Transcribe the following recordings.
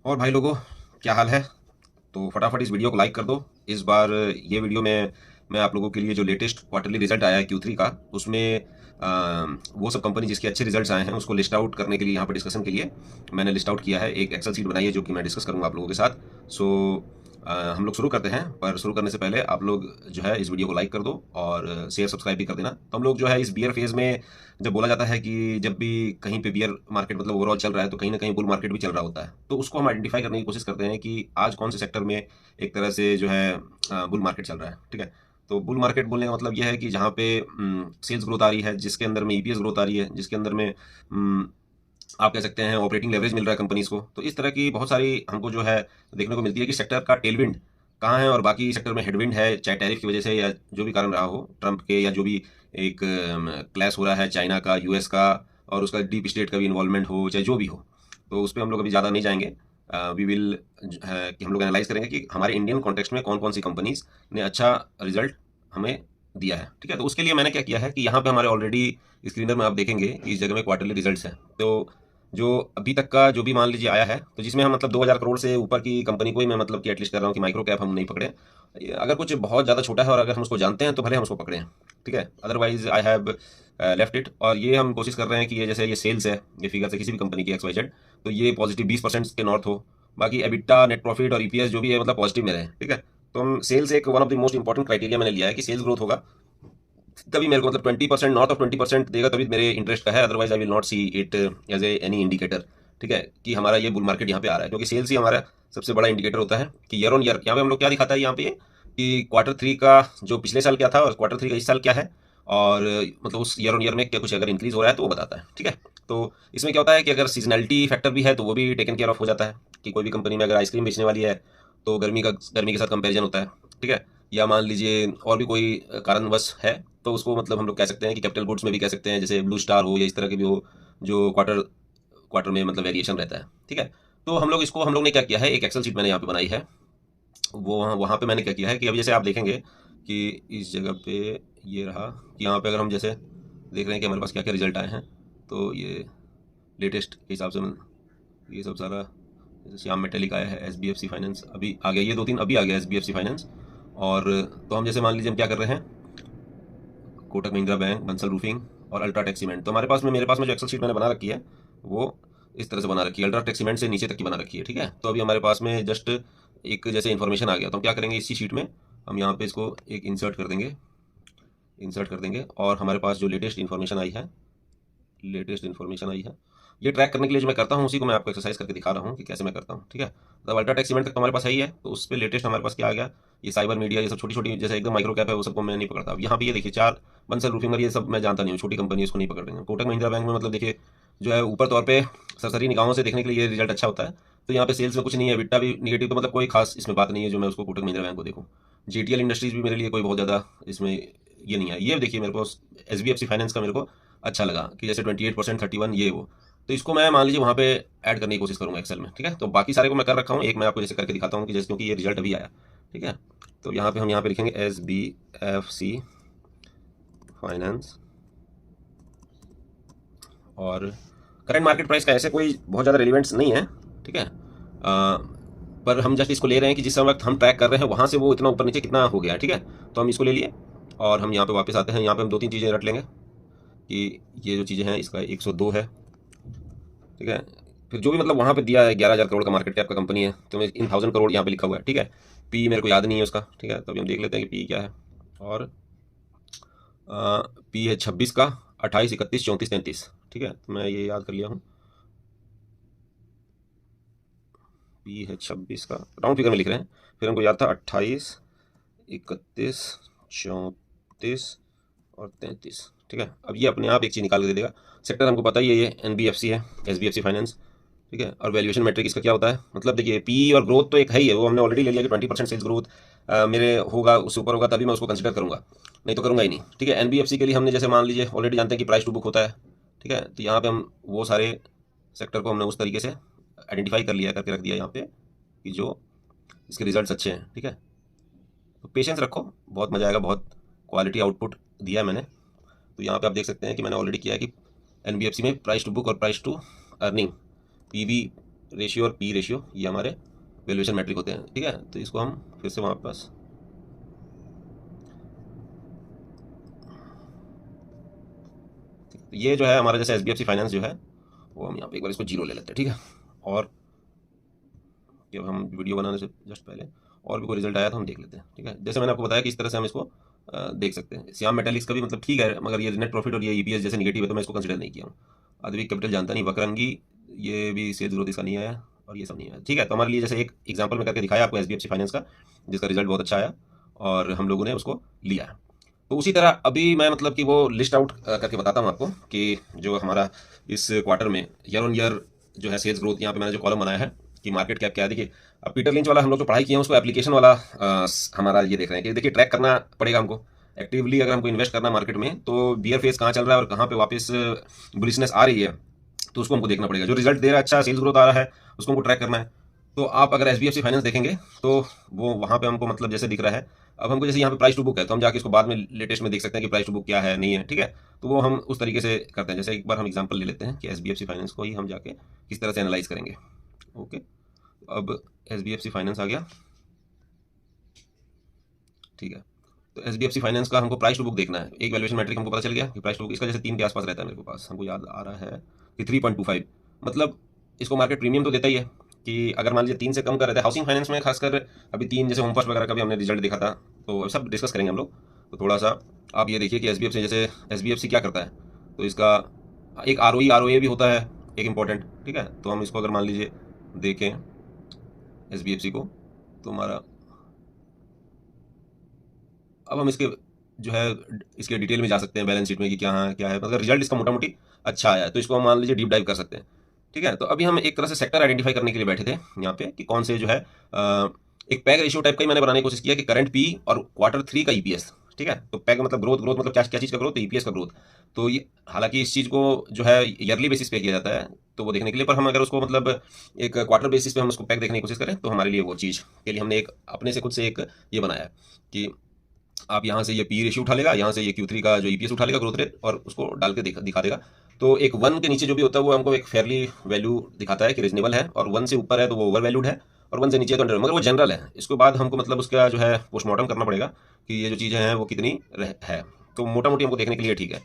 और भाई लोगों, क्या हाल है? तो फटाफट इस वीडियो को लाइक कर दो। इस बार ये वीडियो में मैं आप लोगों के लिए जो लेटेस्ट क्वार्टरली रिजल्ट आया है Q3 का, उसमें वो सब कंपनी जिसके अच्छे रिजल्ट्स आए हैं उसको लिस्ट आउट करने के लिए, यहाँ पर डिस्कशन के लिए मैंने लिस्ट आउट किया है। एक एक्सेल शीट बनाई है जो कि मैं डिस्कस करूँगा आप लोगों के साथ। सो हम लोग शुरू करते हैं, पर शुरू करने से पहले आप लोग जो है इस वीडियो को लाइक कर दो और शेयर सब्सक्राइब भी कर देना। तो हम लोग जो है इस बियर फेज में, जब बोला जाता है कि जब भी कहीं पे बियर मार्केट मतलब ओवरऑल चल रहा है तो कहीं ना कहीं बुल मार्केट भी चल रहा होता है, तो उसको हम आइडेंटिफाई करने की कोशिश करते हैं कि आज कौन से सेक्टर में एक तरह से जो है बुल मार्केट चल रहा है। ठीक है, तो बुल मार्केट बोलने का मतलब यह है कि जहाँ पे सेल्स ग्रोथ आ रही है, जिसके अंदर में ईपीएस ग्रोथ आ रही है, जिसके अंदर में आप कह सकते हैं ऑपरेटिंग लेवरेज मिल रहा है कंपनीज को। तो इस तरह की बहुत सारी हमको जो है देखने को मिलती है कि सेक्टर का टेलविंड कहाँ है और बाकी सेक्टर में हेडविंड है, चाहे टैरिफ की वजह से या जो भी कारण रहा हो, ट्रंप के, या जो भी एक क्लैश हो रहा है चाइना का, यूएस का, और उसका डीप स्टेट का भी इन्वॉल्वमेंट हो, चाहे जो भी हो। तो उस पर हम लोग अभी ज़्यादा नहीं जाएंगे। वी विल कि हम लोग एनालाइज करेंगे कि हमारे इंडियन कॉन्टेक्स्ट में कौन कौन सी कंपनीज ने अच्छा रिजल्ट हमें दिया है। ठीक है, तो उसके लिए मैंने क्या किया है कि यहाँ पे हमारे ऑलरेडी स्क्रीनर में आप देखेंगे कि इस जगह में क्वार्टरली रिजल्ट्स हैं। तो जो अभी तक का जो भी मान लीजिए आया है, तो जिसमें हम मतलब 2000 करोड़ से ऊपर की कंपनी को ही मैं मतलब कि एटलीस्ट कर रहा हूँ कि माइक्रो कैप हम नहीं पकड़े। अगर कुछ बहुत ज़्यादा छोटा है और अगर हम उसको जानते हैं तो भले हम उसको पकड़ें। ठीक है, otherwise I have left it. और ये हम कोशिश कर रहे हैं कि ये जैसे ये सेल्स है, ये फिगर से किसी भी कंपनी की XYZ, तो ये पॉजिटिव 20% के नॉर्थ हो। बाकी एबिटा, नेट प्रॉफिट और ईपीएस जो भी है मतलब पॉजिटिव में रहे। ठीक है, तो हम सेल्स एक one of the most important criteria मैंने लिया है कि सेल्स ग्रोथ होगा तभी मेरे को मतलब 20%, नॉर्थ ऑफ 20% देगा तभी मेरे इंटरेस्ट का है। Otherwise I will not see it as a any indicator. ठीक है, कि हमारा ये बुल मार्केट यहाँ पे आ रहा है, क्योंकि सेल्स ही हमारा सबसे बड़ा इंडिकेटर होता है कि ईयर ऑन ईयर यहाँ पे हम लोग क्या दिखाता है यहाँ पे कि Q3 का जो पिछले साल क्या था और Q3 का इस साल क्या है, और मतलब उस ईयर ऑन ईयर में क्या कुछ अगर इंक्रीज हो रहा है तो वो बताता है। ठीक है, तो इसमें क्या होता है कि अगर सीजनैलिटी फैक्टर भी है तो वो भी टेकन केयर ऑफ हो जाता है कि कोई भी कंपनी में अगर आइसक्रीम बेचने वाली है तो गर्मी के साथ कंपेरिजन होता है। ठीक है, या मान लीजिए और भी कोई कारणवश है, तो उसको मतलब हम लोग कह सकते हैं कि कैपिटल गुड्स में भी कह सकते हैं, जैसे ब्लू स्टार हो या इस तरह के भी हो, जो क्वार्टर क्वार्टर में मतलब वेरिएशन रहता है। ठीक है, तो हम लोग ने क्या किया है, एक एक्सेल शीट मैंने यहाँ पे बनाई है। वो वहाँ वहाँ पे मैंने क्या किया है कि अभी जैसे आप देखेंगे कि इस जगह पे ये रहा कि यहाँ पे अगर हम जैसे देख रहे हैं कि हमारे पास क्या क्या रिजल्ट आए हैं, तो ये लेटेस्ट के हिसाब से ये सब सारा, जैसे श्याम मेटेलिक आया है, SBFC फाइनेंस अभी आ गया, ये दो तीन अभी आ गया SBFC फाइनेंस। और तो हम जैसे मान लीजिए हम क्या कर रहे हैं, कोटक महिंद्रा बैंक, बंसल रूफिंग और अल्ट्राटेक सीमेंट। तो मेरे पास में जो एक्सेल शीट मैंने बना रखी है वो इस तरह से बना रखी है, अल्ट्राटेक सीमेंट से नीचे तक की बना रखी है। ठीक है, तो अभी हमारे पास में जस्ट एक जैसे इन्फॉर्मेशन आ गया, तो हम क्या करेंगे, इसी शीट में हम यहाँ पे इसको एक इंसर्ट कर देंगे और हमारे पास जो लेटेस्ट इन्फॉर्मेशन आई है, ये ट्रैक करने के लिए जो मैं करता हूँ उसी को मैं आपको एक्सरसाइज करके दिखा रहा हूँ कि कैसे मैं करता हूँ। ठीक है, तो अल्ट्राटेक सीमेंट तक तो हमारे पास है ही है, तो उस पर लेटेस्ट हमारे पास क्या आ गया, ये साइबर मीडिया, ये सब छोटी छोटी जैसे एकदम माइक्रो कैप है वो सबको मैं नहीं पकड़ता। अब यहाँ पे ये देखिए चार, बंसल रूफिंग और ये सब मैं जानता नहीं हूँ, छोटी कंपनी इसको नहीं पकड़ रही है। कोटक महिंद्रा बैंक में मतलब देखिए जो है ऊपर तौर पे सरसरी निगाहों से देखने के लिए ये रिजल्ट अच्छा होता है। तो यहाँ पे सेल्स में कुछ नहीं है, बिट्टा भी निगेटिव, तो मतलब कोई खास इसमें बात नहीं है जो मैं उसको कोटक महिंद्रा बैंक को देखूँ। GTL इंडस्ट्रीज भी मेरे लिए कोई बहुत ज़्यादा इसमें ये नहीं है। ये देखिए मेरे को SBFC फाइनेंस का मेरे को अच्छा लगा कि जैसे 28%, 31 ये वो, तो इसको मैं मान लीजिए वहाँ पे ऐड करने की कोशिश करूँगा एक्सेल में। ठीक है, तो बाकी सारे को मैं कर रखा हूँ, एक मैं आपको जैसे करके दिखाता हूँ कि जैसे क्योंकि ये रिजल्ट अभी आया। ठीक है, तो यहाँ पे हम यहाँ पे लिखेंगे SBFC फाइनेंस, और करंट मार्केट प्राइस का ऐसे कोई बहुत ज़्यादा रिलेवेंट्स नहीं है। ठीक है, पर हम जस्ट इसको ले रहे हैं कि जिस वक्त हम ट्रैक कर रहे हैं वहाँ से वो इतना ऊपर नीचे कितना हो गया। ठीक है, तो हम इसको ले लिए और हम यहाँ पे वापस आते हैं। यहाँ पे हम दो तीन चीज़ें रट लेंगे कि ये जो चीज़ें हैं इसका 102 है। ठीक है, फिर जो भी मतलब वहाँ पे दिया है 11,000 करोड़ का मार्केट कैप का कंपनी है, तो इन 1000 करोड़ यहाँ पे लिखा हुआ है। ठीक है, पी मेरे को याद नहीं है उसका। ठीक है, तो अभी हम देख लेते हैं कि पी क्या है। और पी है 26 का, 28, 31, 34, 33। ठीक है, तो मैं ये याद कर लिया हूँ, पी है 26 का, राउंड फिगर में लिख रहे हैं। फिर हमको याद था 28, 31, 34 और 33। ठीक है, अब ये अपने आप एक चीज़ निकाल के दे देगा। सेक्टर हमको पता ही है, ये NBFC है, SBFC फाइनेंस। ठीक है, और वैल्यूएशन मेट्रिक इसका क्या होता है, मतलब देखिए पी और ग्रोथ तो एक है ही है, वो हमने ऑलरेडी ले लिया कि 20% सेल्स ग्रोथ मेरे होगा, उससे ऊपर होगा तभी मैं उसको कंसिडर करूंगा, नहीं तो करूंगा ही नहीं। ठीक है, NBFC के लिए हमने जैसे मान लीजिए ऑलरेडी जानते हैं कि प्राइस टू बुक होता है। ठीक है, तो यहाँ पे हम वो सारे सेक्टर को हमने उस तरीके से आइडेंटिफाई कर लिया, करके रख दिया यहाँ पे कि जो इसके रिजल्ट्स अच्छे हैं। ठीक है, तो पेशेंस रखो, बहुत मजा आएगा, बहुत क्वालिटी आउटपुट दिया है मैंने। तो यहाँ पे आप देख सकते हैं कि मैंने ऑलरेडी किया है कि NBFC में प्राइस टू बुक और price to earning, PB ratio और पी रेशियो ये हमारे वैल्यूएशन मैट्रिक होते हैं, ठीक है। तो इसको हम फिर से वहाँ पास ये जो है हमारा जैसे एसबीएफसी फाइनेंस जो है वो हम यहाँ पे एक बार इसको 0 ले लेते हैं, ठीक है। और जब हम वीडियो बनाने से जस्ट पहले और भी कोई रिजल्ट आया तो हम देख लेते हैं, ठीक है। जैसे मैंने आपको बताया कि इस तरह से हम इसको देख सकते हैं। श्याम मेटालिक्स का भी मतलब ठीक है, मगर ये नेट प्रॉफिट और ये ईपीएस जैसे निगेटिव है तो मैं इसको कंसिडर नहीं किया हूँ। अद्विक कैपिटल जानता नहीं, वकरंगी ये भी सेल्स ग्रोथ इसका नहीं आया और ये सब नहीं आया, ठीक है। तो हमारे लिए जैसे एक एग्जाम्पल में करके दिखाया आपको एसबीएफसी फाइनेंस का, जिसका रिजल्ट बहुत अच्छा आया और हम लोगों ने उसको लिया है। तो उसी तरह अभी मैं मतलब कि वो लिस्ट आउट करके बताता हूँ आपको कि जो हमारा इस क्वार्टर में ईयर ऑन ईयर जो है सेल्स ग्रोथ, यहाँ पे मैंने जो कॉलम बनाया है कि मार्केट कैप क्या है। देखिए अब पीटर लिंच वाला हम लोग जो पढ़ाई किए हैं उसको एप्लीकेशन वाला हमारा ये देख रहे हैं कि देखिए ट्रैक करना पड़ेगा हमको एक्टिवली। अगर हमको इन्वेस्ट करना मार्केट में तो बियर फेस कहाँ चल रहा है और कहाँ पे वापस बुलिशनेस आ रही है, तो उसको हमको देखना पड़ेगा। जो रिजल्ट दे रहा है अच्छा सेल्स ग्रोथ आ रहा है उसको हमको ट्रैक करना है। तो आप अगर एसबीएफसी फाइनेंस देखेंगे तो वो वहाँ पे हमको मतलब जैसे दिख रहा है। अब हमको जैसे यहाँ पे प्राइस टू बुक है तो हम जाके इसको बाद में लेटेस्ट में देख सकते हैं कि प्राइस टू बुक क्या है नहीं है, ठीक है। तो वो हम उस तरीके से करते हैं। जैसे एक बार हम एग्जांपल ले लेते हैं कि एसबीएफसी फाइनेंस को ही हम जाके किस तरह से एनालाइज करेंगे। ओके, अब एसबीएफसी फाइनेंस आ गया, ठीक है। तो एसबीएफसी फाइनेंस का हमको प्राइस टू बुक देखना है। एक वैल्यूएशन मैट्रिक हमको पता चल गया कि प्राइस टू बुक इसका जैसे 3 के आसपास रहता है, मेरे को पास हमको याद आ रहा है कि 3.25, मतलब इसको मार्केट प्रीमियम तो देता ही है कि अगर मान लीजिए 3 से कम कर रहता है। हाउसिंग फाइनेंस में खासकर अभी 3 जैसे होम फर्स्ट वगैरह का भी हमने रिजल्ट देखा था, तो सब डिस्कस करेंगे हम लोग। तो थोड़ा सा आप ये देखिए कि एसबीएफसी जैसे एसबीएफसी क्या करता है, तो इसका एक आरओई भी होता है एक इम्पॉर्टेंट, ठीक है। तो हम इसको अगर मान लीजिए देखें एसबीएफसी को तो हमारा अब हम इसके जो है इसके डिटेल में जा सकते हैं बैलेंस शीट में कि क्या है, मतलब रिजल्ट इसका मोटा मोटी अच्छा आया है तो इसको हम मान लीजिए डीप डाइव कर सकते हैं, ठीक है। तो अभी हम एक तरह से सेक्टर आइडेंटिफाई करने के लिए बैठे थे यहाँ पे कि कौन से जो है एक पैग रेशियो टाइप का ही मैंने बनाने की कोशिश किया कि करंट पी और Q3 का ईपीएस, ठीक है। तो पैग मतलब ग्रोथ मतलब क्या क्या चीज़ का ग्रोथ, तो ईपीएस का ग्रोथ। तो ये हालांकि इस चीज़ को जो है ईयरली बेसिस पे किया जाता है तो वो देखने के लिए, पर हम अगर उसको मतलब एक क्वार्टर बेसिस पे हम उसको पैग देखने की कोशिश करें तो हमारे लिए वो चीज़ के लिए हमने एक अपने से खुद से एक ये बनाया है कि आप यहाँ से ये पी रेशियो उठा लेगा, यहाँ से ये Q3 का जो ईपीएस उठा लेगा ग्रोथ रेट और उसको डाल के दिखा देगा। तो एक 1 के नीचे जो भी होता है वो हमको एक फेयरली वैल्यू दिखाता है कि रीजनेबल है, और 1 से ऊपर है तो वो ओवर वैल्यूड है, और 1 से नीचे है तो अंडर, मगर वो जनरल है। इसके बाद हमको मतलब उसका जो है पोस्टमार्टम करना पड़ेगा कि ये जो चीज़ें हैं वो कितनी है। तो मोटा मोटी हमको देखने के लिए ठीक है।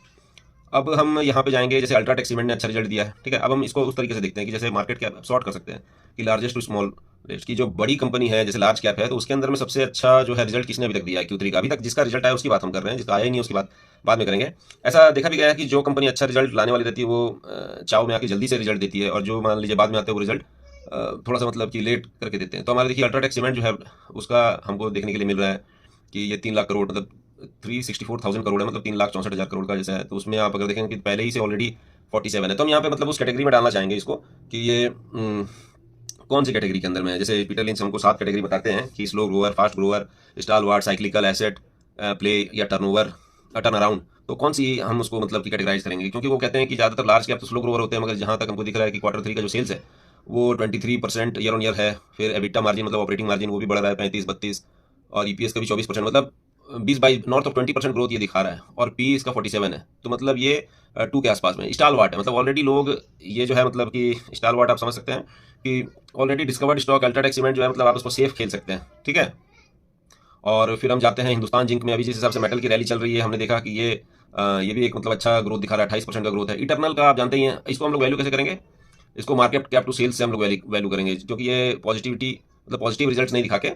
अब हम यहाँ पे जाएंगे, जैसे अल्ट्राटेक सीमेंट ने अच्छा रिजल्ट दिया है, ठीक है। अब हम इसको उस तरीके से देखते हैं कि जैसे मार्केट कैप सॉर्ट कर सकते हैं कि लार्जेस्ट टू स्मॉल की जो बड़ी कंपनी है जैसे लार्ज कैप है तो उसके अंदर में सबसे अच्छा जो है रिजल्ट किसने अभी तक दिया है Q3 का, अभी तक जिसका रिजल्ट आया उसकी बात हम कर रहे हैं, जिसका आया ही नहीं उसकी बात बाद में करेंगे। ऐसा देखा भी गया है कि जो कंपनी अच्छा रिजल्ट लाने वाली रहती है वो चाव में आके जल्दी से रिजल्ट देती है, और जो मान लीजिए बाद में आते हैं वो रिजल्ट थोड़ा सा मतलब कि लेट करके देते हैं। तो हमारे देखिए अल्ट्राटेक सीमेंट जो है उसका हमको देखने के लिए मिल रहा है कि ये 3 लाख करोड़ मतलब 364,000 करोड़ है, मतलब 3,64,000 करोड़ का जैसा है। तो उसमें आप अगर देखेंगे कि पहले ही से ऑलरेडी 47 है, तो हम यहाँ पे मतलब उस कैटेगरी में डालना चाहेंगे इसको कि ये कौन सी कैटेगरी के अंदर में है। जैसे पीटर लिंच हमको 7 कैटेगरी बताते हैं कि slow grower, fast grower, stalwart, cyclical, asset play या टर्न अराउंड। तो कौन सी हम उसको मतलब कि कैटेगराइज करेंगे, क्योंकि वो कहते हैं कि ज़्यादातर लार्ज कैप तो स्लो ग्रोअर होते हैं, मगर जहाँ तक हमको दिख रहा है कि Q3 का जो सेल्स है वो 23% ईयर ऑन ईयर है। फिर एबिटा मार्जिन मतलब ऑपरेटिंग मार्जिन वो भी बढ़ रहा है 35-32, और ईपीएस का भी 24%, मतलब 20 बाई नॉर्थ ऑफ 20% ग्रोथ ये दिखा रहा है, और पी इसका 47 है। तो मतलब ये 2 के आसपास में स्टाल वाट है, मतलब ऑलरेडी लोग ये जो है मतलब कि स्टाल वाट आप समझ सकते हैं कि already discovered stock UltraTech cement जो है मतलब आप उसको सेफ खेल सकते हैं, ठीक है। और फिर हम जाते हैं हिंदुस्तान जिंक में। अभी जिस हिसाब से मेटल की रैली चल रही है हमने देखा कि ये भी एक मतलब अच्छा ग्रोथ दिखा रहा है, 28% का ग्रोथ है। इटरनल का आप जानते ही हैं, इसको हम लोग वैल्यू कैसे करेंगे, इसको मार्केट कैप टू सेल्स से हम लोग वैल्यू करेंगे, क्योंकि ये पॉजिटिविटी मतलब पॉजिटिव रिजल्ट्स नहीं दिखा के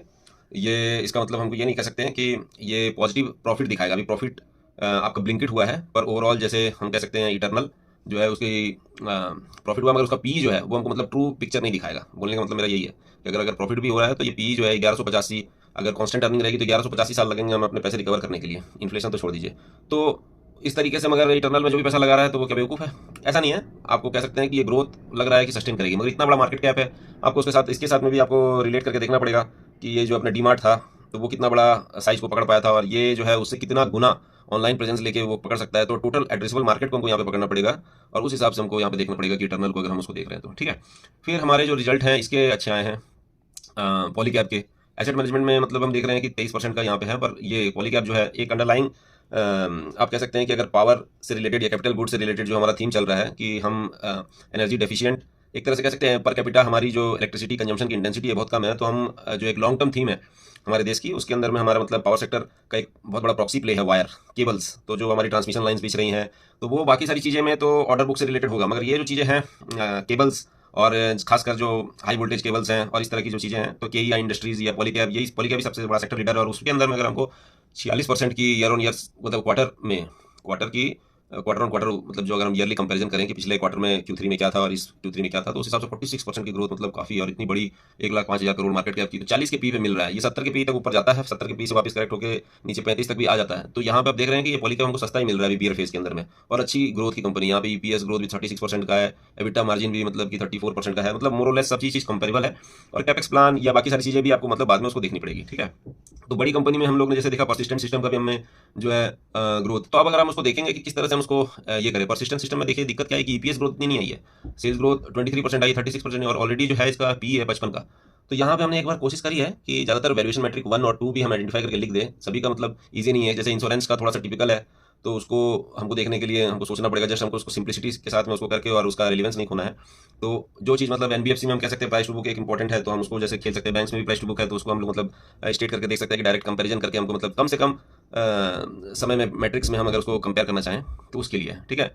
ये इसका मतलब हमको ये नहीं कह सकते हैं कि ये पॉजिटिव प्रॉफिट दिखाएगा। अभी प्रॉफिट आपका ब्लिंकेट हुआ है, पर ओवरऑल जैसे हम कह सकते हैं इटरनल जो है उसकी प्रॉफिट हुआ, मगर उसका पी जो है वो हमको मतलब ट्रू पिक्चर नहीं दिखाएगा। बोलने का मतलब मेरा यही है कि अगर प्रॉफिट भी हो रहा है तो ये पी जो है 1185, अगर कांस्टेंट अर्निंग रहेगी तो 1185 साल लगेंगे हमें अपने पैसे रिकवर करने के लिए, इन्फ्लेशन तो छोड़ दीजिए। तो इस तरीके से मगर इंटरनल में जो भी पैसा लगा रहा है तो वो क्या बेवकूफ़ है, ऐसा नहीं है। आपको कह सकते हैं कि ये ग्रोथ लग रहा है कि सस्टेन करेगी, मगर इतना बड़ा मार्केट कैप है, आपको उसके साथ इसके साथ में भी आपको रिलेट करके देखना पड़ेगा कि ये जो अपना डीमार्ट था तो वो कितना बड़ा साइज को पकड़ पाया था, और ये जो है उससे कितना गुना ऑनलाइन प्रेजेंस लेके वो पकड़ सकता है। तो टोटल एड्रेसेबल मार्केट को हमको यहाँ पे पकड़ना पड़ेगा, और उस हिसाब से हमको यहाँ पे देखना पड़ेगा कि इंटरनल को अगर हम उसको देख रहे हैं तो ठीक है। फिर हमारे जो रिजल्ट हैं इसके अच्छे आए हैं पॉलीकैब के। एसेट मैनेजमेंट में मतलब हम देख रहे हैं कि 23% का यहाँ पे है, पर ये पॉलीकैब जो है एक अंडरलाइंग आप कह सकते हैं कि अगर पावर से रिलेटेड या कैपिटल गुड से रिलेटेड जो हमारा थीम चल रहा है कि हम एनर्जी डेफिशिएंट एक तरह से कह सकते हैं पर कैपिटा हमारी जो इलेक्ट्रिसिटी कंजम्पशन की इंटेंसिटी है बहुत कम है, तो हम जो एक लॉन्ग टर्म थीम है हमारे देश की, उसके अंदर में हमारा मतलब पावर सेक्टर का एक बहुत बड़ा प्रॉक्सी प्ले है वायर केबल्स, तो जो हमारी ट्रांसमिशन लाइंस बिछ रही हैं, तो वो बाकी सारी चीज़ें में तो ऑर्डर बुक से रिलेटेड होगा, मगर ये जो चीज़ें हैं केबल्स और खासकर जो हाई वोल्टेज केबल्स हैं और इस तरह की जो चीज़ें हैं, तो के इंडस्ट्रीज़ या पॉलीकैब, यही पॉलीकैब भी सबसे बड़ा सेक्टर लीडर है, और उसके अंदर में अगर हमको 46% की ईयर ऑन ईयर मतलब क्वार्टर ऑन क्वार्टर मतलब जो अगर हम ईयरली कंपैरिजन करें कि पिछले क्वार्टर में Q3 में क्या था और इस Q3 में क्या था, तो उस हिसाब से 46% की ग्रोथ मतलब काफ़ी, और इतनी बड़ी 1,05,000 करोड़ मार्केट कैप की, तो 40 के पी पे मिल रहा है। ये 70 के पी तक ऊपर जाता है, 70 के पी से वापस करेक्ट होकर नीचे 35 तक भी आ जाता है। तो यहाँ पे आप देख रहे हैं कि ये पॉलीकैब हमको सस्ता ही मिल रहा है अभी बियर फेज के अंदर में, और अच्छी ग्रोथ की कंपनी। यहाँ पे ईपीएस ग्रोथ भी 36% का है, एबिटा मार्जिन भी मतलब कि 34% का है, मतलब मोर और लेस सब चीज़ कंपेरेबल है, और कैपेक्स प्लान या बाकी सारी चीज़ें भी आपको मतलब बाद में उसको देखनी पड़ेगी, ठीक है। तो बड़ी कंपनी में हम लोग ने जैसे देखा परसिस्टेंट सिस्टम का भी हमने जो है ग्रोथ, तो अब अगर हम उसको देखेंगे कि किस तरह से हम उसको ये करें परसिस्टेंट सिस्टम में, देखिए दिक्कत क्या है कि ईपीएस ग्रोथ इतनी नहीं आई है, सेल्स ग्रोथ 23% आई, 36% और ऑलरेडी जो है इसका पी है 55 का। तो यहाँ पे हमने एक बार कोशिश करी है कि ज़्यादातर वैल्यूएशन मैट्रिक 1 और 2 भी हम आइडेंटिफाई करके लिख दें, सभी का मतलब ईजी नहीं है, जैसे इंश्योरेंस का थोड़ा सा टिपिकल है, तो उसको हमको देखने के लिए हमको सोचना पड़ेगा, जस्ट हमको उसको सिंप्लिसिटी के साथ में उसको करके और उसका रिलेवेंस नहीं खोना है। तो जो चीज़ मतलब एनबीएफसी में हम कह सकते हैं प्राइस टू बुक एक इंपॉर्टेंट है, तो हम उसको जैसे खेल सकते हैं, बैंक्स में भी प्राइस टू बुक है, तो उसको हम लोग मतलब स्टेट करके देख सकते हैं कि डायरेक्ट कंपेरिजन करके हमको मतलब कम से कम समय में मैट्रिक्स में हम अगर उसको कंपेयर करना चाहें तो उसके लिए, ठीक है।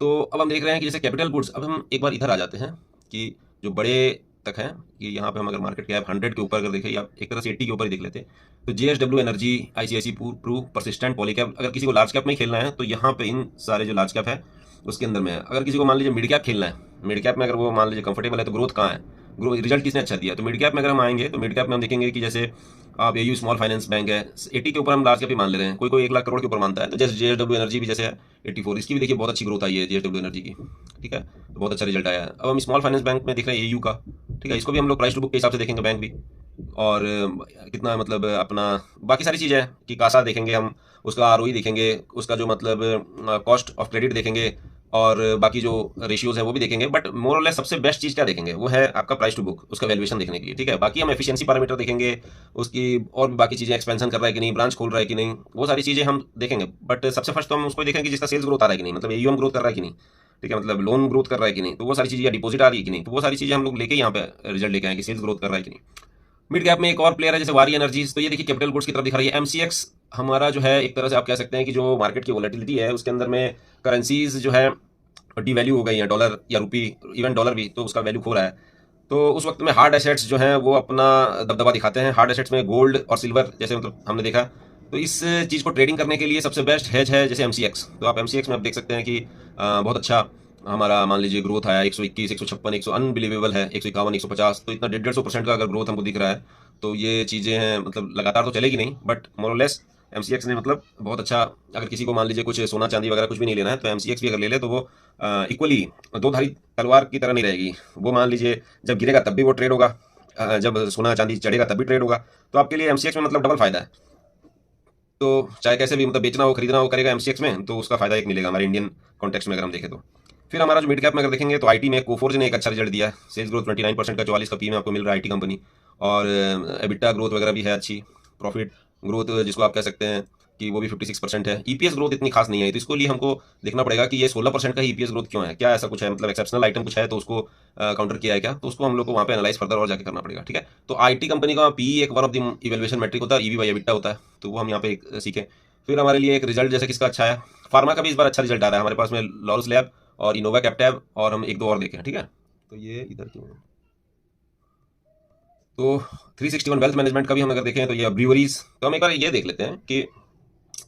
तो अब हम देख रहे हैं कि जैसे कैपिटल गुड्स, अब हम एक बार इधर आ जाते हैं कि जो बड़े तक है कि यहाँ पे हम अगर मार्केट कैप 100 के ऊपर अगर देखें या एक तरह से 80 के ऊपर ही देख लेते हैं, तो जेएसडब्ल्यू एनर्जी, आईसीआईसी प्रू, परसिस्टेंट, पॉलीकैब, अगर किसी को लार्ज कैप में खेलना है तो यहाँ पे इन सारे जो लार्ज कैप है उसके अंदर में है। अगर किसी को मान लीजिए मिड कैप खेलना है, मिड कैप में अगर वो मान लीजिए कंफर्टेबल है, तो ग्रोथ कहाँ है, ग्रोथ रिजल्ट किसने अच्छा दिया, तो मिड कैप में अगर हम आएंगे तो मिड कैप में हम देखेंगे कि जैसे आप एयू स्मॉल फाइनेंस बैंक है 80 के ऊपर हम लार्ज कैप ही मान ले रहे हैं, कोई कोई 1 लाख करोड़ के ऊपर मानता है, तो जैसे जेएसडब्ल्यू एनर्जी भी जैसे है 84, इसकी भी देखिए बहुत अच्छी ग्रोथ आई है जेएसडब्ल्यू एनर्जी की, ठीक है, तो बहुत अच्छा रिजल्ट आया है। अब हम स्मॉल फाइनेंस बैंक में देख रहे हैं एयू का, ठीक है, इसको भी हम लोग प्राइस टू बुक के हिसाब से देखेंगे बैंक भी, और कितना मतलब अपना बाकी सारी चीज़ है कि कासा देखेंगे हम, उसका आरओई देखेंगे, उसका जो मतलब कॉस्ट ऑफ क्रेडिट देखेंगे, और बाकी जो रेशियोज है वो भी देखेंगे, बट मोर और लेस सबसे बेस्ट चीज़ क्या देखेंगे वो है आपका प्राइस टू बुक, उसका वैल्यूएशन देखने के लिए, ठीक है। बाकी हम एफिशिएंसी पैरामीटर देखेंगे, उसकी और भी बाकी चीज़ें, एक्सपेंशन कर रहा है कि नहीं, ब्रांच खोल रहा है कि नहीं, वो सारी चीज़ें हम देखेंगे, बट सबसे फर्स्ट तो हम उसको देखेंगे जिसका सेल्स ग्रोथ आ रहा है कि नहीं, मतलब एयूएम ग्रोथ कर रहा है कि नहीं, ठीक है, मतलब लोन ग्रोथ कर रहा है कि नहीं, तो वो सारी चीज़ें, या डिपॉजिट आ रही है कि नहीं, तो वो सारी चीज़ें हम लोग लेके यहाँ पे रिजल्ट लेके आए कि सेल्स ग्रोथ कर रहा है कि नहीं। मिड कैप में एक और प्लेयर है जैसे वारी एनर्जीज, तो ये देखिए कैपिटल गुड्स की तरफ दिखा रही है। एमसीएक्स हमारा जो है एक तरह से आप कह सकते हैं कि जो मार्केट की वोलेटिलिटी है उसके अंदर में करेंसीज जो है डिवैल्यू हो गई है, डॉलर या रुपी, इवन डॉलर भी, तो उसका वैल्यू खो रहा है। तो उस वक्त में हार्ड एसेट्स जो हैं वो अपना दबदबा दिखाते हैं। हार्ड एसेट्स में गोल्ड और सिल्वर जैसे मतलब हमने देखा, तो इस चीज़ को ट्रेडिंग करने के लिए सबसे बेस्ट हेज है जैसे एमसीएक्स। तो आप एमसीएक्स में आप देख सकते हैं कि बहुत अच्छा हमारा मान लीजिए ग्रोथ आया 121, 156, 100 अनबिलीवेबल है, 151, 150, तो इतना 150% का अगर ग्रोथ हमको दिख रहा है, तो ये चीज़ें हैं मतलब लगातार तो चलेगी नहीं, बट मोरलेस एमसीएक्स ने मतलब बहुत अच्छा, अगर किसी को मान लीजिए कुछ सोना चांदी वगैरह कुछ भी नहीं लेना है तो एमसीएक्स भी अगर ले ले तो वो इक्वली दो धारी तलवार की तरह नहीं रहेगी। वो मान लीजिए जब गिरेगा तब भी वो ट्रेड होगा, जब सोना चांदी चढ़ेगा तब भी ट्रेड होगा, तो आपके लिए एमसीएक्स में मतलब डबल फायदा है। तो चाहे कैसे भी मतलब बेचना हो खरीदना हो करेगा एमसीएक्स में, तो उसका फायदा एक मिलेगा हमारे इंडियन कॉन्टेक्स्ट में अगर हम देखें तो। फिर हमारा जो मिड कैप में अगर देखेंगे तो आईटी में कोफोर्ज ने एक अच्छा रिजल्ट दिया है, सेल्स ग्रोथ 29% का, 44 का पी में आपको मिल रहा है आईटी कंपनी, और एबिटा ग्रोथ वगैरह भी है अच्छी, प्रॉफिट ग्रोथ जिसको आप कह सकते हैं कि वो भी 56% है। ईपीएस ग्रोथ इतनी खास नहीं है, तो इसको लिए हमको देखना पड़ेगा कि ये 16% का ईपीएस ग्रोथ क्यों है, क्या ऐसा कुछ है, मतलब एक्सेप्शनल आइटम कुछ है तो उसको काउंटर किया है क्या, तो उसको हम लोग को वहाँ पे एनालाइज फर्दर और जाके करना पड़ेगा, ठीक है। तो आईटी कंपनी का पी एक one of the evaluation metric होता है, ईवी बाई एबिटा होता है, तो वो हम यहाँ पे सीखें। फिर हमारे लिए एक रिजल्ट जैसे किसका अच्छा है, फार्मा का भी इस बार अच्छा रिजल्ट आ रहा है हमारे पास में, लॉरस लैब और इनोवा कैप्टैब, और हम एक दो और देखें, ठीक है। तो ये इधर क्यों है, तो 361 वेल्थ मैनेजमेंट का भी हम अगर देखें तो ये ब्रीवरीज, तो हम एक बार ये देख लेते हैं कि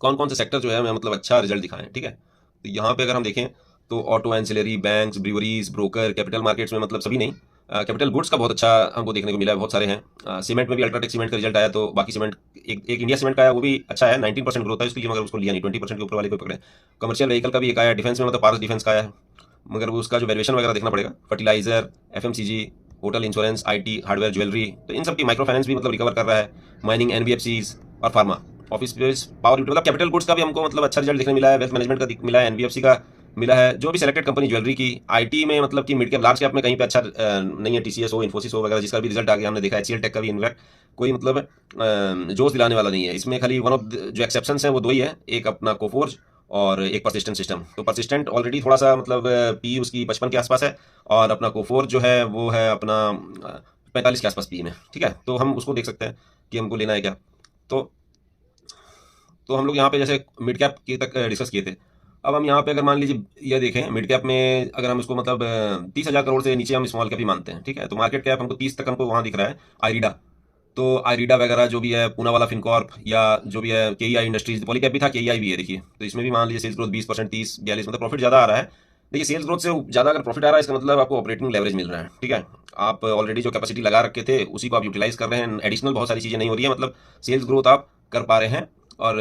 कौन कौन से सेक्टर जो है हमें मतलब अच्छा रिजल्ट दिखाएं, ठीक है। तो यहाँ पे अगर हम देखें तो auto ancillary, banks, breweries, broker, capital markets में मतलब सभी नहीं, कैपिटल गुड्स का बहुत अच्छा हमको देखने को मिला है, बहुत सारे हैं। सीमेंट में भी अल्ट्राटेक सीमेंट का रिजल्ट आया, तो बाकी सीमेंट एक इंडिया सीमेंट का आया, वो भी अच्छा है, 19% ग्रोथ है उसके लिए, मगर उसको लिया नहीं, 20% के ऊपर वाले को पकड़े। कमर्शियल व्हीकल का भी एक आया, डिफेंस में मतलब पारस डिफेंस का आया, मगर वो उसका जो वैल्यूएशन वगैरह देखना पड़ेगा। Fertiliser, FMCG, hotel, insurance, IT, hardware, jewellery, तो इन सब की माइक्रो फाइनेंस भी मतलब रिकवर कर रहा है, माइनिंग, एनबीएफसीज और pharma, office space, power utility, मतलब कैपिटल गुड्स का भी हमको मतलब अच्छा रिजल्ट देखने मिला है, वेल्थ मैनेजमेंट का मिला है, एनबीएफसी का मिला है, जो भी सेलेक्टेड कंपनी ज्वेलरी की। आईटी में मतलब कि मिड कैप लार्ज कैप में कहीं पे अच्छा नहीं है, टीसीएस हो, इन्फोसिस हो वगैरह, जिसका भी रिजल्ट आ गया हमने देखा, एचसीएल टेक का भी इनफैक्ट कोई मतलब जोश दिलाने वाला नहीं है इसमें। खाली वन ऑफ जो एक्सेप्शन है वो दो ही है, एक अपना कोफोर्ज और एक परसिस्टेंट सिस्टम। तो परसिस्टेंट ऑलरेडी थोड़ा सा मतलब पी उसकी 55 के आसपास है, और अपना कोफोर जो है वो है अपना 45 के आसपास पी में। ठीक है, तो हम उसको देख सकते हैं कि हमको लेना है क्या। तो हम लोग यहाँ पे जैसे मिड कैप की तक डिस्कस किए थे। अब हम यहाँ पे अगर मान लीजिए ये देखें मिड कैप में, अगर हम इसको मतलब 30,000 करोड़ से नीचे हम स्मॉल कैप ही मानते हैं। ठीक है, तो मार्केट कैप हमको 30 तक हमको वहाँ दिख रहा है आईरीडा। तो आईरीडा वगैरह जो भी है, पूना वाला फिनकॉर्प, या जो भी है केईआई इंडस्ट्रीज, पॉलीकैप भी था, केईआई भी है। देखिए तो इसमें भी मान लीजिए सेल्स ग्रोथ 20%, 30-42, मतलब प्रॉफिट ज़्यादा आ रहा है। देखिए सेल्स ग्रोथ से ज़्यादा अगर प्रॉफिट आ रहा है, इसका मतलब आपको ऑपरेटिंग लेवरेज मिल रहा है। ठीक है, आप ऑलरेडी जो कैपेसिटी लगा रखे थे उसी को आप यूटिलाइज कर रहे हैं, एडिशनल बहुत सारी चीज़ें नहीं हो रही है, मतलब सेल्स ग्रोथ आप कर पा रहे हैं। और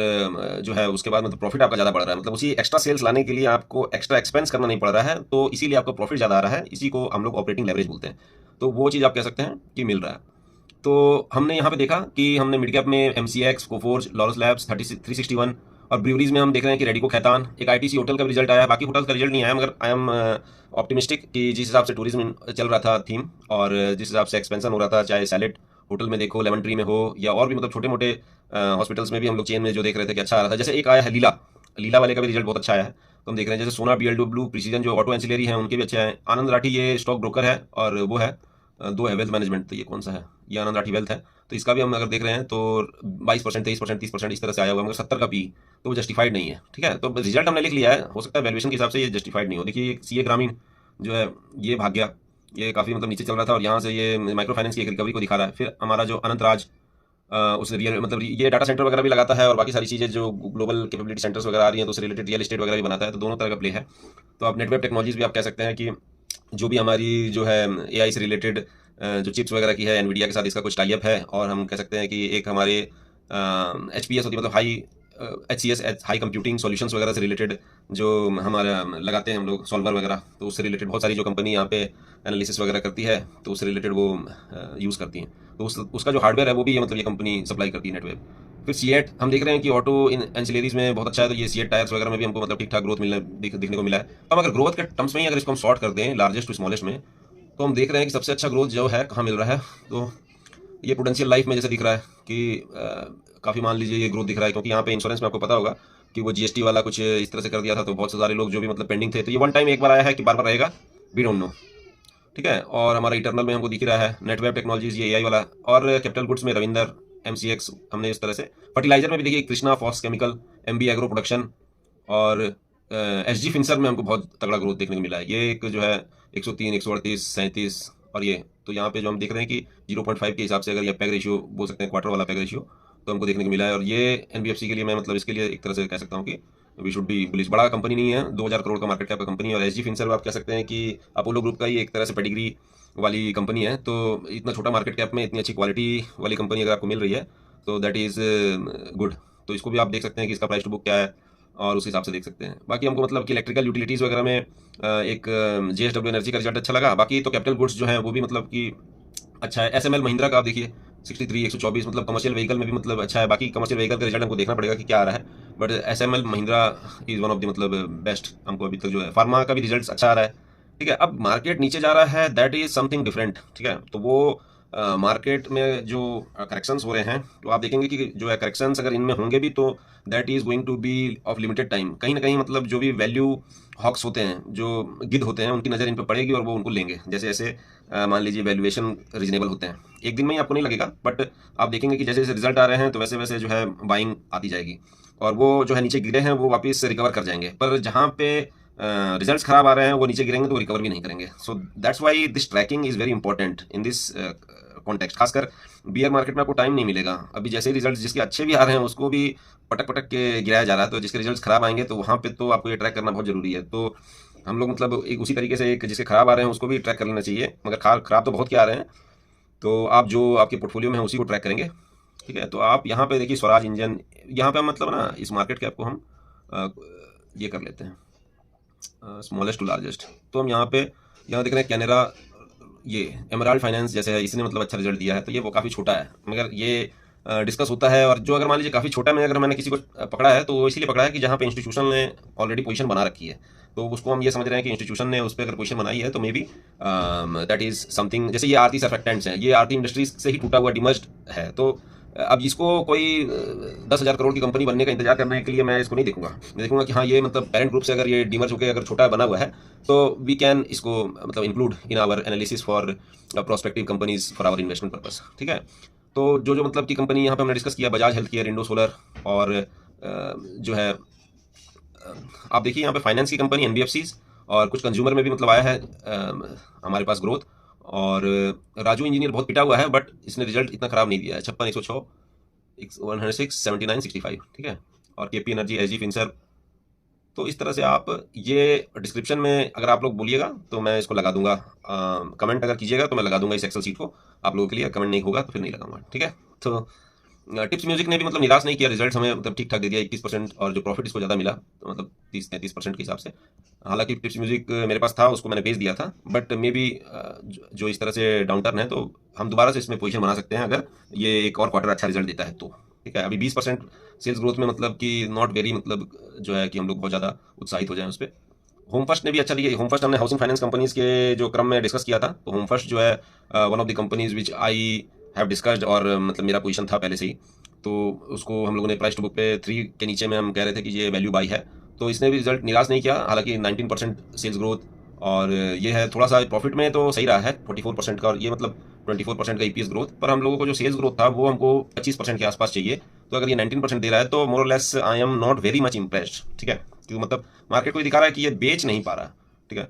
जो है उसके बाद मतलब प्रॉफिट आपका ज़्यादा बढ़ रहा है, मतलब उसी एक्स्ट्रा सेल्स लाने के लिए आपको एक्स्ट्रा एक्सपेंस करना नहीं पड़ रहा है, तो इसीलिए आपको प्रॉफिट ज़्यादा आ रहा है। इसी को हम लोग ऑपरेटिंग लेवरेज बोलते हैं। तो वो चीज़ आप कह सकते हैं कि मिल रहा है। तो हमने यहाँ पे देखा कि हमने मिड कैप में एमसीएक्स, कोफोर्ज, लॉरस लैब्स, 361, और ब्रीवरीज में हम देख रहे हैं कि रेडिको खैतान, एक आईटीसी होटल का भी रिजल्ट आया। बाकी होटल का रिजल्ट नहीं आया, मगर आई एम ऑप्टिमिस्टिक कि जिस हिसाब से टूरिज्म चल रहा था थीम, और जिस हिसाब से एक्सपेंशन हो रहा था, चाहे सैलेड होटल में देखो, लेमन ट्री में हो, या और भी मतलब छोटे मोटे हॉस्पिटल्स में भी हम लोग चेन में जो देख रहे थे कि अच्छा आ रहा था। जैसे एक आया है लीला, लीला वाले का भी रिजल्ट बहुत अच्छा आया है। तो हम देख रहे हैं जैसे सोना, बीएलडब्ल्यू, प्रिसीजन जो ऑटो एंसिलरी हैं उनके भी अच्छे हैं। आनंद राठी ये स्टॉक ब्रोकर है, और वो है दो है वेल्थ मैनेजमेंट। तो ये कौन सा है? ये आनंद राठी वेल्थ है। तो इसका भी हम अगर देख रहे हैं तो 22%, 23%, 30% इस तरह से आया हुआ है, मगर 70 का पी, तो वो जस्टिफाइड नहीं है। ठीक है, तो रिजल्ट हमने लिख लिया है, हो सकता है वैल्यूएशन के हिसाब से ये जस्टिफाइड नहीं हो। देखिए सीए ग्रामीण जो है ये भाग गया, ये काफ़ी मतलब नीचे चल रहा था, और यहाँ से ये माइक्रो फाइनेंस की एक रिकवरी को दिखा रहा है। फिर हमारा जो अनंत राज, उस रियल मतलब ये डाटा सेंटर वगैरह भी लगाता है, और बाकी सारी चीज़ें जो ग्लोबल कैपेबिलिटी सेंटर्स वगैरह आ रही हैं तो उससे रिलेटेड रियल एस्टेट वगैरह भी बनाता है, तो दोनों तरह का प्ले है। तो आप नेटवर्क टेक्नोलॉजीज भी आप कह सकते हैं कि जो भी हमारी जो है एआई से रिलेटेड जो चिप्स वगैरह की है, एनवीडिया के साथ इसका कुछ टाइप है। और हम कह सकते हैं कि एक हमारे एचपीएस होती है, मतलब high HCS, high computing solutions वगैरह से रिलेटेड जो हमारा लगाते हैं हम लोग सॉल्वर वगैरह, तो उससे रिलेटेड बहुत सारी जो कंपनी यहाँ पे एनालिसिस वगैरह करती है, तो उससे रिलेटेड वो यूज़ करती हैं। तो उसका जो हार्डवेयर है वो भी मतलब ये कंपनी सप्लाई करती है नेटवेब। फिर सीएट हम देख रहे हैं कि ऑटो इन एंसिलरीज में बहुत अच्छा है, तो ये सीएट टायर्स वगैरह में भी हमको मतलब ठीक ठाक ग्रोथ दिखने को मिला है। तो हम अगर ग्रोथ के टर्म्स में ही अगर इसको हम शॉर्ट कर दें लार्जेस्ट टू स्मॉलेस्ट में, तो हम देख रहे हैं कि सबसे अच्छा ग्रोथ जो है कहाँ मिल रहा है। तो ये पोटेंशियल लाइफ में जैसे दिख रहा है कि काफ़ी मान लीजिए ये ग्रोथ दिख रहा है, क्योंकि यहाँ पे इंश्योरेंस में आपको पता होगा कि वो जीएसटी वाला कुछ इस तरह से कर दिया था, तो बहुत से सारे लोग जो भी मतलब पेंडिंग थे, तो ये वन टाइम एक बार आया है कि बार बार रहेगा, वी डोंट नो। ठीक है, और हमारा इंटरनल में हमको दिख रहा है नेटवेब टेक्नोलॉजीज, ये एआई वाला, और कैपिटल गुड्स में रविंदर, एमसीएक्स हमने इस तरह से। फर्टिलाइजर में भी देखिए Krishna Phos chemical, MB agro production, और एसजी फिनसर में हमको बहुत तगड़ा ग्रोथ देखने को मिला है। ये एक जो है 103, 138, 37, और ये तो यहाँ पे जो हम देख रहे हैं कि 0.5 के हिसाब से अगर ये पैग रेशियो बोल सकते हैं, क्वार्टर वाला पैग रेशियो, तो हमको देखने को मिला है। और ये एनबीएफसी के लिए मैं मतलब इसके लिए एक तरह से कह सकता हूँ कि वी शुड बी बुलिश। बड़ा कंपनी नहीं है, 2000 करोड़ का मार्केट कैप का कंपनी है। और एसजी फिनसर्व आप कह सकते हैं कि अपोलो ग्रुप का ही एक तरह से पेडिग्री वाली कंपनी है। तो इतना छोटा मार्केट कैप में इतनी अच्छी क्वालिटी वाली कंपनी अगर आपको मिल रही है तो दैट इज़ गुड। तो इसको भी आप देख सकते हैं कि इसका प्राइस टू बुक क्या है, और उस हिसाब से देख सकते हैं। बाकी हमको मतलब कि इलेक्ट्रिकल यूटिलिटीज़ वगैरह में एक जेएसडब्ल्यू एनर्जी का रिजल्ट अच्छा लगा। बाकी तो कैपिटल गुड्स जो है वो भी मतलब कि अच्छा है। एसएमएल महिंद्रा का आप देखिए 63, 124, मतलब कमर्शियल व्हीकल में भी मतलब अच्छा है। बाकी कमर्शियल व्हीकल का रिजल्ट हमको देखना पड़ेगा कि क्या आ रहा है, but SML Mahindra is one of the मतलब बेस्ट हमको अभी तक जो है। फार्मा का भी रिजल्ट अच्छा आ रहा है। ठीक है, अब मार्केट नीचे जा रहा है, दैट इज़ समथिंग डिफरेंट। ठीक है, तो वो मार्केट में जो करेक्शंस हो रहे हैं, तो आप देखेंगे कि जो है करेक्शंस अगर इनमें होंगे भी तो that is going to be of limited time. कहीं ना कहीं मतलब जो भी वैल्यू हॉक्स होते हैं, जो गिद्ध होते हैं, उनकी नज़र इन पर पड़ेगी और वो उनको लेंगे। जैसे जैसे मान लीजिए वैल्यूएशन रीजनेबल होते हैं, एक दिन में ही आपको नहीं लगेगा, बट आप देखेंगे कि जैसे जैसे रिजल्ट आ रहे हैं तो वैसे वैसे जो है बाइंग आती जाएगी, और वो जो है नीचे गिरे हैं वो वापस रिकवर कर जाएंगे। पर जहाँ पे रिजल्ट्स खराब आ रहे हैं वो नीचे गिरेंगे तो वो रिकवर भी नहीं करेंगे। So that's why this tracking is very important in this context. खासकर बियर मार्केट में आपको टाइम नहीं मिलेगा। अभी जैसे ही रिजल्ट जिसके अच्छे भी आ रहे हैं उसको भी पटक पटक के गिराया जा रहा है, तो जिसके रिजल्ट्स खराब आएंगे तो वहाँ पे तो आपको ये ट्रैक करना बहुत जरूरी है। तो हम लोग मतलब एक उसी तरीके से एक जिसके खराब आ रहे हैं उसको भी ट्रैक कर लेना चाहिए, मगर खराब तो बहुत क्या आ रहे हैं, तो आप जो आपके पोर्टफोलियो में है उसी को ट्रैक करेंगे। ठीक है, तो आप यहाँ पे देखिए स्वराज इंजन, यहाँ पे मतलब ना इस मार्केट कैप को हम ये कर लेते हैं स्मॉलेस्ट टू लार्जेस्ट। तो हम यहाँ देख रहे हैं कैनेरा, ये एमराल्ड फाइनेंस जैसे है, इसने मतलब अच्छा रिजल्ट दिया है, तो ये वो काफ़ी छोटा है, मगर ये डिस्कस होता है। और जो अगर मान लीजिए काफ़ी छोटा में अगर मैंने किसी को पकड़ा है तो वो इसीलिए पकड़ा है कि जहाँ पे इंस्टीट्यूशन ने ऑलरेडी पोजीशन बना रखी है, तो उसको हम ये समझ रहे हैं कि इंस्टीट्यूशन ने उस पर अगर पोजीशन बनाई है तो may be that is something. जैसे ये आरती सर्फेक्टेंट्स हैं, ये आरती इंडस्ट्रीज से ही टूटा हुआ डिमर्ज्ड है, तो अब इसको कोई 10,000 करोड़ की कंपनी बनने का इंतजार करने के लिए मैं इसको नहीं देखूंगा। मैं देखूंगा कि हाँ ये मतलब पेरेंट ग्रुप से अगर ये डीमर्ज होकर अगर छोटा बना हुआ है तो वी कैन इसको मतलब include in our analysis for prospective companies for our investment purpose. ठीक है, तो जो मतलब की कंपनी यहाँ पे हमने डिस्कस किया, Bajaj health care, Indo solar, और जो है आप देखिए यहाँ पे फाइनेंस की कंपनी एनबीएफसीज, और कुछ कंज्यूमर में भी मतलब आया है हमारे पास ग्रोथ। और राजू इंजीनियर बहुत पिटा हुआ है बट इसने रिजल्ट इतना खराब नहीं दिया है, 56, 106, 106, 79, 65। ठीक है, और केपी एनर्जी, एसजी फिनसर्व। तो इस तरह से आप ये डिस्क्रिप्शन में अगर आप लोग बोलिएगा तो मैं इसको लगा दूंगा, कमेंट अगर कीजिएगा तो मैं लगा दूंगा इस एक्सेल सीट को आप लोगों के लिए। कमेंट नहीं होगा तो फिर नहीं लगाऊंगा। ठीक है, तो टिप्स म्यूजिक ने भी मतलब निराश नहीं किया, रिजल्ट हमें मतलब ठीक ठाक दे दिया 21%, और जो प्रॉफिट इसको ज़्यादा मिला तो मतलब 30-33% के हिसाब से। हालांकि टिप्स म्यूजिक मेरे पास था, उसको मैंने बेच दिया था, बट मे बी जो इस तरह से डाउन टर्न है तो हम दोबारा से इसमें पोजीशन बना सकते हैं अगर ये एक और क्वार्टर अच्छा रिजल्ट देता है तो। ठीक है, अभी 20% सेल्स ग्रोथ में मतलब कि नॉट वेरी मतलब जो है कि हम लोग बहुत ज़्यादा उत्साहित हो जाएं उस पर। होम फर्स्ट ने भी अच्छा दिया। होम फर्स्ट हमने हाउसिंग फाइनेंस कंपनीज के जो क्रम में डिस्कस किया था, तो होम फर्स्ट जो है one of the companies which I have discussed, और मतलब मेरा पोजीशन था पहले से ही, तो उसको हम लोगों ने प्राइस टू बुक पे 3 के नीचे में हम कह रहे थे कि ये वैल्यू बाई है। तो इसने भी रिजल्ट निराश नहीं किया, हालांकि 19% सेल्स ग्रोथ, और ये है थोड़ा सा प्रॉफिट में तो सही रहा है 44% का, और ये मतलब 24% का ईपीएस ग्रोथ। पर हम लोगों को जो सेल्स ग्रोथ था वो हमको 25% के आसपास चाहिए, तो अगर ये 19% दे रहा है तो मोर और less I am not very much impressed. ठीक है, क्योंकि मतलब मार्केट को दिखा रहा है कि ये बेच नहीं पा रहा। ठीक है,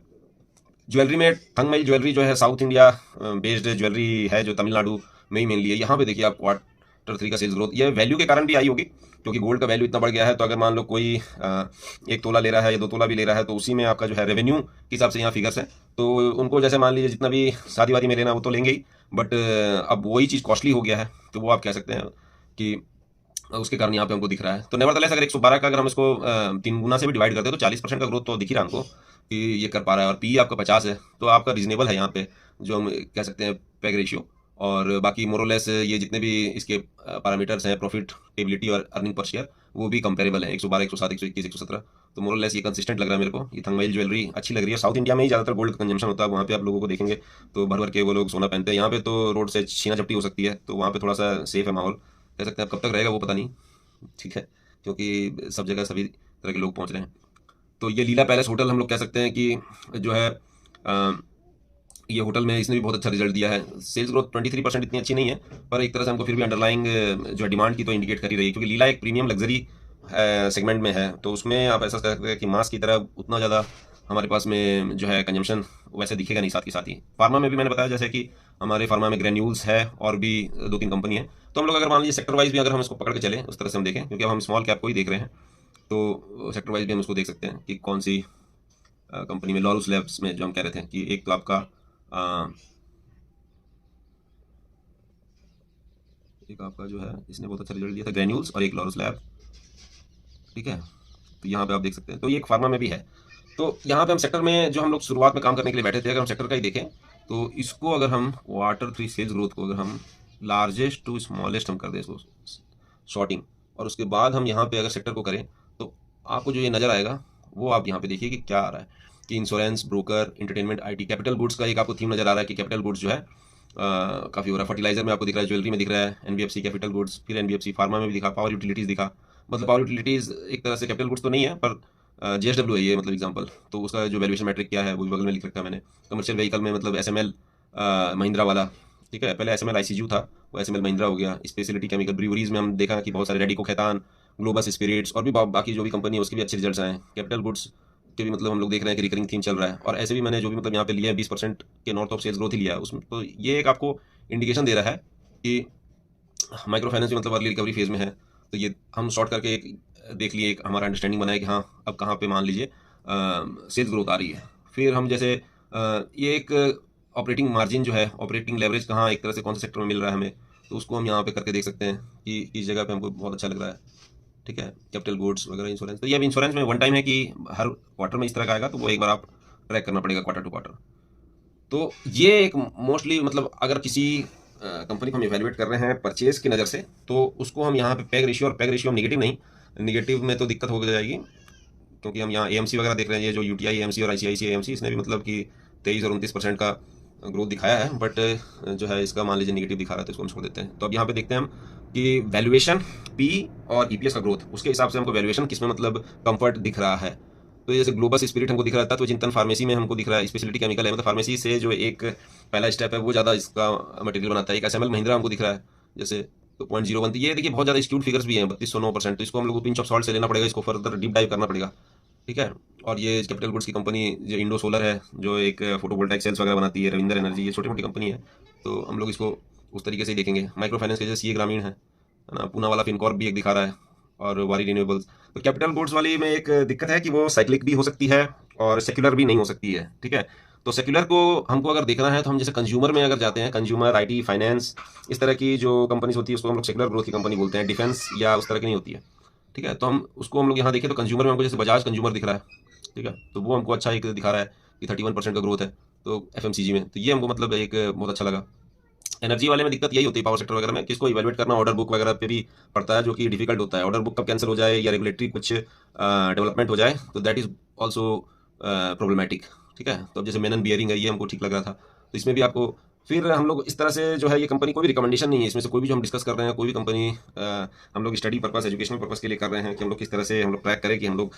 ज्वेलरी में थंगमइल ज्वेलरी जो है साउथ इंडिया बेस्ड ज्वेलरी है, जो तमिलनाडु में ही मेनली है। यहाँ पे देखिए आप क्वार्टर 3 का सेल्स ग्रोथ, ये वैल्यू के कारण भी आई होगी क्योंकि गोल्ड का वैल्यू इतना बढ़ गया है। तो अगर मान लो कोई 1 तोला ले रहा है या 2 तोला भी ले रहा है तो उसी में आपका जो है रेवेन्यू के हिसाब से यहाँ फिगर्स है। तो उनको जैसे मान लीजिए जितना भी शादी वादी में लेना वो तो लेंगे ही, बट अब वही चीज़ कॉस्टली हो गया है, तो वो आप कह सकते हैं कि उसके कारण यहाँ पे हमको दिख रहा है। तो नेवरदलेस अगर 112 का अगर हम इसको 3 गुना से भी डिवाइड करते हैं तो 40% का ग्रोथ तो दिख ही रहा है हमको कि ये कर पा रहा है, और पी आपका 50 है, तो आपका रीजनेबल है यहाँ पे जो हम कह सकते हैं पैग रेशियो। और बाकी मोरोलेस ये जितने भी इसके पैरामीटर्स हैं, प्रॉफिटेबिलिटी और अर्निंग पर शेयर, वो भी कंपेरेबल है, 112, 107, 121, 117। तो मोरोलेस ये कंसिस्टेंट लग रहा है मेरे को। ये थंगमइल ज्वेलरी अच्छी लग रही है। साउथ इंडिया में ही ज़्यादातर गोल्ड कंजम्पशन होता है, वहाँ पे आप लोगों को देखेंगे तो भर भर के वो लोग सोना पहनते हैं। यहाँ पे तो रोड से छीना झपटी हो सकती है, तो वहाँ पे थोड़ा सा सेफ है माहौल, कह सकते हैं। अब कब तक रहेगा वो पता नहीं। ठीक है, क्योंकि सब जगह सभी तरह के लोग पहुंच रहे हैं। तो ये लीला पैलेस होटल हम लोग कह सकते हैं कि जो है ये होटल में इसने भी बहुत अच्छा रिजल्ट दिया है। सेल्स ग्रोथ 23% इतनी अच्छी नहीं है, पर एक तरह से हमको फिर भी अंडरलाइंग जो डिमांड की तो इंडिकेट कर ही रही है, क्योंकि लीला एक प्रीमियम लग्जरी सेगमेंट में है। तो उसमें आप ऐसा कह सकते हैं कि मास की तरह उतना ज़्यादा हमारे पास में जो है कंजम्पशन वैसे दिखेगा नहीं। साथ के साथ ही फार्मा में भी मैंने बताया जैसे कि हमारे फार्मा में ग्रेन्यूल्स है और भी 2-3 कंपनी है। तो हम लोग अगर मान लीजिए सेक्टर वाइज भी अगर हम इसको पकड़ के चलें उस तरह से हम देखें, क्योंकि अब हम स्मॉल कैप को ही देख रहे हैं, तो सेक्टर वाइज भी हम उसको देख सकते हैं कि कौन सी कंपनी में। लॉरस लैब्स में जो हम कह रहे थे कि एक तो आपका एक आपका जो है इसने बहुत अच्छा रिजल्ट दिया था ग्रेन्यूल्स, और एक लॉरस लैब। ठीक है, तो यहाँ पे आप देख सकते हैं, तो ये एक फार्मा में भी है। तो यहाँ पे हम सेक्टर में जो हम लोग शुरुआत में काम करने के लिए बैठे थे, अगर हम सेक्टर का ही देखें तो इसको अगर हम Q3 सेल्स ग्रोथ को अगर हम लार्जेस्ट टू स्मॉलेस्ट हम कर दें इसको शॉर्टिंग, और उसके बाद हम यहाँ पे अगर सेक्टर को करें तो आपको जो ये नज़र आएगा वो आप यहाँ पे देखिए कि क्या आ रहा है कि insurance, broker, entertainment, IT, capital goods का एक आपको थीम नज़र आ रहा है कि कैपिटल गुड्स जो है काफ़ी हो रहा है। फर्टिलाइजर में आपको दिख रहा है, ज्वेलरी में दिख रहा है, एनबीएफसी कैपिटल गुड्स, फिर एनबीएफसी फार्मा में भी दिखा, पावर यूटिलिटीज़ दिखा। मतलब पावर यूटिलिटीज़ एक तरह से कैपिटल गुड्स तो नहीं है, पर जेएसडब्ल्यू है ये मतलब एग्जांपल, तो उसका जो वैल्यूएशन मैट्रिक क्या है वो भी बगल में लिख रखा है मैंने। कमर्शियल व्हीकल में मतलब एसएमएल महिंद्रा वाला, ठीक है, पहले एसएमएल आईसीयू था, वो एसएमएल महिंद्रा हो गया। स्पेशलिटी केमिकल ब्रीवरीज में हम देखा कि बहुत सारे रेडिको खैतान, ग्लोबस स्पिरिट्स और भी बाकी जो भी कंपनी है उसके भी अच्छे रिजल्ट्स आए। कैपिटल गुड्स के भी मतलब हम लोग देख रहे हैं कि रिकरिंग थीम चल रहा है, और ऐसे भी मैंने जो भी मतलब यहाँ पे लिया है 20% के नॉर्थ ऑफ सेल्स ग्रोथ ही लिया है उसमें। तो ये एक आपको इंडिकेशन दे रहा है कि माइक्रो फाइनेंस भी मतलब अर्ली रिकवरी फेज में है। तो ये हम शॉर्ट करके एक देख लिए, एक हमारा अंडरस्टैंडिंग बनाया कि हाँ अब कहाँ पे मान लीजिए सेल्स ग्रोथ आ रही है। फिर हम जैसे ये एक ऑपरेटिंग मार्जिन जो है, ऑपरेटिंग लेवरेज कहाँ एक तरह से कौन से सेक्टर में मिल रहा है हमें, तो उसको हम यहाँ पे करके देख सकते हैं कि इस जगह पे हमको बहुत अच्छा लग रहा है। ठीक है, कैपिटल गुड्स वगैरह, इंश्योरेंस। तो ये अब इंश्योरेंस में वन टाइम है कि हर क्वार्टर में इस तरह का आएगा, तो वो एक बार आप ट्रैक करना पड़ेगा क्वार्टर टू क्वार्टर। तो ये एक मोस्टली मतलब अगर किसी कंपनी को हम इवेल्युएट कर रहे हैं परचेज की नज़र से, तो उसको हम यहाँ पे पैग रेशियो, और पैग रेशियो हम निगेटिव नहीं, निगेटिव में तो दिक्कत हो जाएगी, क्योंकि हम यहाँ एएमसी वगैरह देख रहे हैं। ये जो यूटीआई एएमसी और आईसीआईसीआई एएमसी, इसने भी मतलब कि 23 और 29% का ग्रोथ दिखाया है, बट जो है इसका मान लीजिए नेगेटिव दिखा रहा है, तो इसको हम छोड़ देते हैं। तो अब यहाँ पे देखते हैं हम कि वैल्यूएशन, पी और ईपीएस का ग्रोथ, उसके हिसाब से हमको वैल्यूएशन किसमें मतलब कंफर्ट दिख रहा है। तो जैसे ग्लोबस स्पिरिट हमको दिख रहा था, तो चिंतन फार्मेसी में हमको दिख रहा है, स्पेशलिटी केमिकल है, मतलब फार्मेसी से जो एक पहला स्टेप है वो ज़्यादा इसका मटेरियल बनाता है। एक एसएमएल महिंद्रा हमको दिख रहा है जैसे, तो 0.01, ये देखिए बहुत ज़्यादा स्क्यूड फिगर्स भी हैं, 3209%। तो इसको हम लोग पिंच ऑफ सॉल्ट से लेना पड़ेगा, इसको फर्दर डीप डाइव करना पड़ेगा, ठीक है। और ये कैपिटल गुड्स की कंपनी जो इंडो सोलर है, जो एक फोटोवोल्टाइक सेल्स वगैरह बनाती है, रविंदर एनर्जी, ये छोटी मोटी कंपनी है, तो हम लोग इसको उस तरीके से ही देखेंगे। माइक्रो फाइनेंस के जैसे सीए ग्रामीण है ना, पूना वाला फिनकॉर्प भी एक दिखा रहा है, और वारी रिन्यूएबल्स। तो कैपिटल गुड्स वाली में एक दिक्कत है कि वो साइक्लिक भी हो सकती है और सेक्युलर भी नहीं हो सकती है, ठीक है। तो सेक्युलर को हमको अगर देखना है तो हम जैसे कंज्यूमर में अगर जाते हैं, कंज्यूमर, आईटी, फाइनेंस, इस तरह की जो कंपनीज होती है उसको हम लोग सेक्युलर ग्रोथ की कंपनी बोलते हैं। डिफेंस या उस तरह की नहीं होती है, ठीक है। तो हम लोग यहाँ देखें तो कंज्यूमर में हमको जैसे बजाज कंज्यूमर दिख रहा है, ठीक है, तो वो हमको अच्छा एक दिखा रहा है कि 31% का ग्रोथ है, तो एफएमसीजी में, तो ये हमको मतलब एक बहुत अच्छा लगा। एनर्जी वाले में दिक्कत यही होती है पावर सेक्टर वगैरह में, किसको इवैल्यूएट करना ऑर्डर बुक वगैरह पे भी पड़ता है, जो कि डिफिकल्ट होता है। ऑर्डर बुक कब कैंसिल हो जाए या रेगुलेटरी कुछ डेवलपमेंट हो जाए, तो दैट इज ऑल्सो प्रॉब्लमेटिक, ठीक है। तो अब जैसे मेनन बियरिंग है, ये हमको ठीक लग रहा था, तो इसमें भी आपको फिर हम लोग इस तरह से जो है, ये कंपनी कोई भी रिकमेंडेशन नहीं है इसमें से, कोई भी जो हम डिस्कस कर रहे हैं, कोई भी कंपनी हम लोग स्टडी पर्पस, एजुकेशनल पर्पस के लिए कर रहे हैं कि हम लोग किस तरह से हम लोग ट्रैक करें कि हम लोग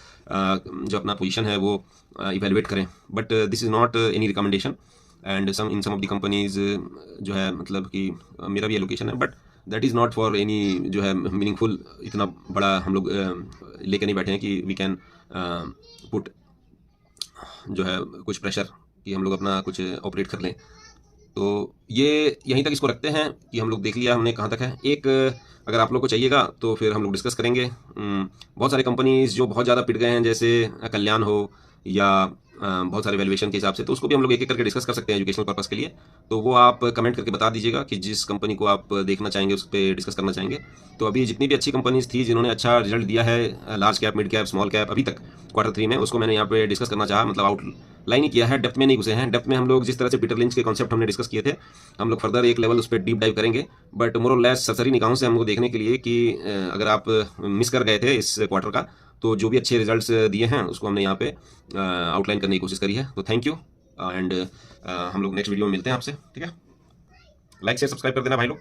जो अपना पोजीशन है वो इवेलुएट करें। But this is not any recommendation, and some of the companies जो है मतलब कि मेरा भी एलोकेशन है, but that is not for any जो है मीनिंगफुल, इतना बड़ा हम लोग लेके नहीं बैठे हैं कि वी कैन पुट जो है कुछ प्रेशर कि हम लोग अपना कुछ ऑपरेट कर लें। तो ये यहीं तक इसको रखते हैं कि हम लोग देख लिया हमने कहाँ तक है। एक अगर आप लोग को चाहिएगा तो फिर हम लोग डिस्कस करेंगे। बहुत सारे कंपनीज जो बहुत ज़्यादा पिट गए हैं, जैसे कल्याण हो या बहुत सारे वैल्यूएशन के हिसाब से, तो उसको भी हम लोग एक एक करके डिस्कस कर सकते हैं एजुकेशनल पर्पस के लिए। तो वो आप कमेंट करके बता दीजिएगा कि जिस कंपनी को आप देखना चाहेंगे उस पर डिस्कस करना चाहेंगे। तो अभी जितनी भी अच्छी कंपनीज थी जिन्होंने अच्छा रिजल्ट दिया है, large cap, mid cap, small cap, अभी तक Q3 में, उसको मैंने यहाँ पे डिस्कस करना चाहा, मतलब आउटलाइन ही किया है, डेप्थ में नहीं घुसे हैं। डेप्थ में हम लोग जिस तरह से पीटर लिंच के कॉन्सेप्ट हमने डिस्कस किए थे, हम लोग फर्दर एक लेवल उस पर डीप डाइव करेंगे। बट मोर और लेस सरसरी निगाहों से हमको देखने के लिए कि अगर आप मिस कर गए थे इस क्वार्टर का, तो जो भी अच्छे रिजल्ट्स दिए हैं उसको हमने यहाँ पे आउटलाइन करने की कोशिश करी है। तो थैंक यू, एंड हम लोग नेक्स्ट वीडियो में मिलते हैं आपसे, ठीक है। लाइक शेयर सब्सक्राइब कर देना भाई लोग।